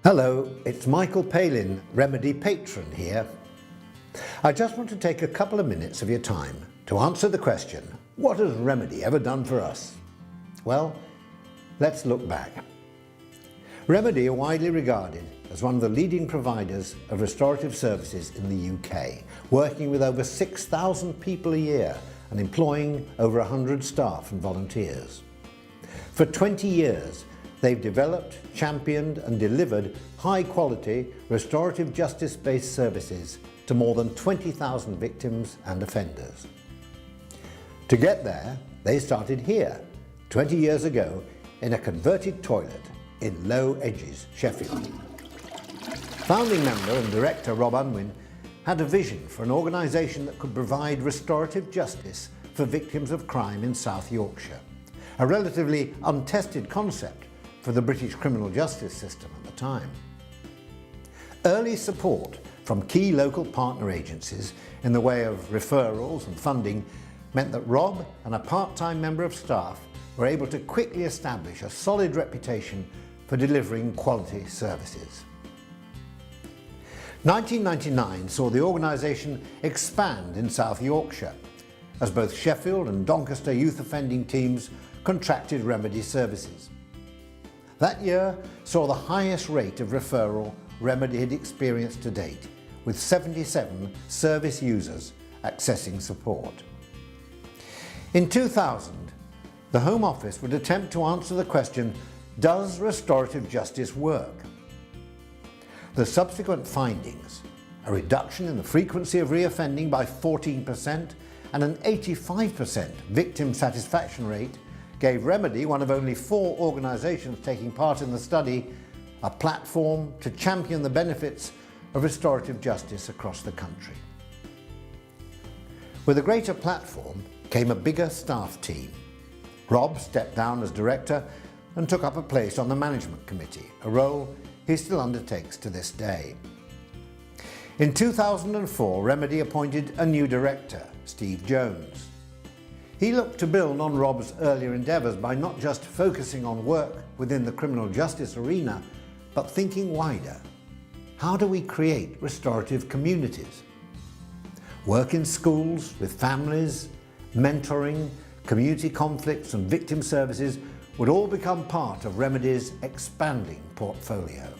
Hello, it's Michael Palin, Remedi Patron here. I just want to take a couple of minutes of your time to answer the question, what has Remedi ever done for us? Well, let's look back. Remedi are widely regarded as one of the leading providers of restorative services in the UK, working with over 6,000 people a year and employing over 100 staff and volunteers. For 20 years, they've developed, championed and delivered high-quality restorative justice-based services to more than 20,000 victims and offenders. To get there, they started here, 20 years ago, in a converted toilet in Low Edges, Sheffield. Founding member and director Rob Unwin had a vision for an organisation that could provide restorative justice for victims of crime in South Yorkshire, a relatively untested concept for the British criminal justice system at the time. Early support from key local partner agencies in the way of referrals and funding meant that Rob and a part-time member of staff were able to quickly establish a solid reputation for delivering quality services. 1999 saw the organisation expand in South Yorkshire as both Sheffield and Doncaster youth offending teams contracted Remedi services. That year saw the highest rate of referral Remedi had experienced to date, with 77 service users accessing support. In 2000, the Home Office would attempt to answer the question, does restorative justice work? The subsequent findings, a reduction in the frequency of reoffending by 14% and an 85% victim satisfaction rate, gave Remedi, one of only 4 organisations taking part in the study, a platform to champion the benefits of restorative justice across the country. With a greater platform came a bigger staff team. Rob stepped down as director and took up a place on the management committee, a role he still undertakes to this day. In 2004, Remedi appointed a new director, Steve Jones. He looked to build on Rob's earlier endeavours by not just focusing on work within the criminal justice arena, but thinking wider. How do we create restorative communities? Work in schools, with families, mentoring, community conflicts and victim services would all become part of Remedi's expanding portfolio.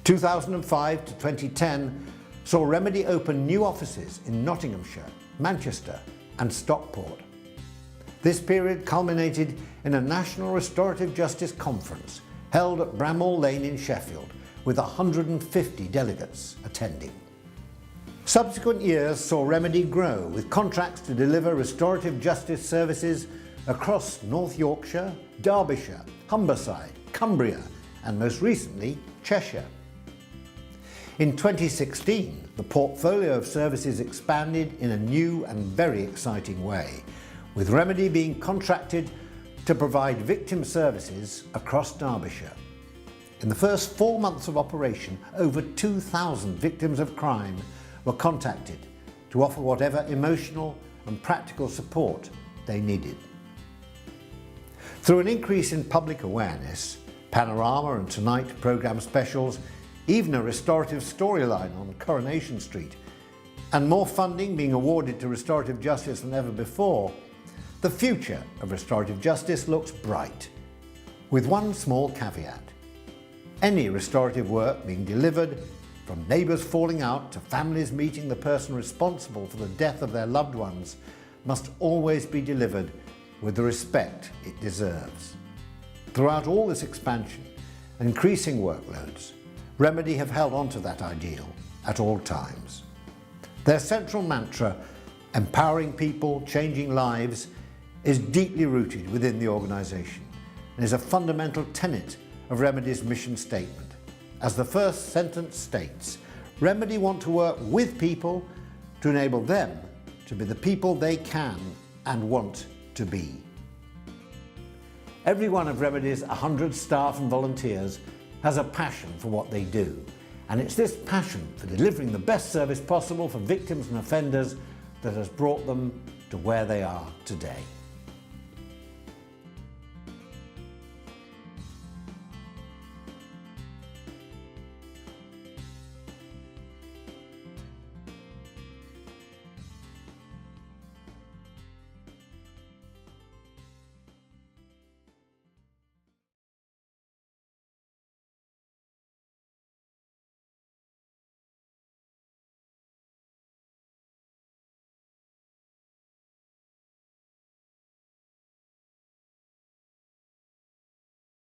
2005 to 2010 saw Remedi open new offices in Nottinghamshire, Manchester and Stockport. This period culminated in a National Restorative Justice Conference held at Bramall Lane in Sheffield, with 150 delegates attending. Subsequent years saw Remedi grow with contracts to deliver restorative justice services across North Yorkshire, Derbyshire, Humberside, Cumbria and most recently Cheshire. In 2016, the portfolio of services expanded in a new and very exciting way, with Remedi being contracted to provide victim services across Derbyshire. In the first 4 months of operation, over 2,000 victims of crime were contacted to offer whatever emotional and practical support they needed. Through an increase in public awareness, Panorama and Tonight programme specials, even a restorative storyline on Coronation Street, and more funding being awarded to restorative justice than ever before, the future of restorative justice looks bright, with one small caveat. Any restorative work being delivered, from neighbours falling out to families meeting the person responsible for the death of their loved ones, must always be delivered with the respect it deserves. Throughout all this expansion and increasing workloads, Remedi have held on to that ideal at all times. Their central mantra, empowering people, changing lives, is deeply rooted within the organisation and is a fundamental tenet of Remedi's mission statement. As the first sentence states, Remedi want to work with people to enable them to be the people they can and want to be. Every one of Remedi's 100 staff and volunteers has a passion for what they do, and it's this passion for delivering the best service possible for victims and offenders that has brought them to where they are today.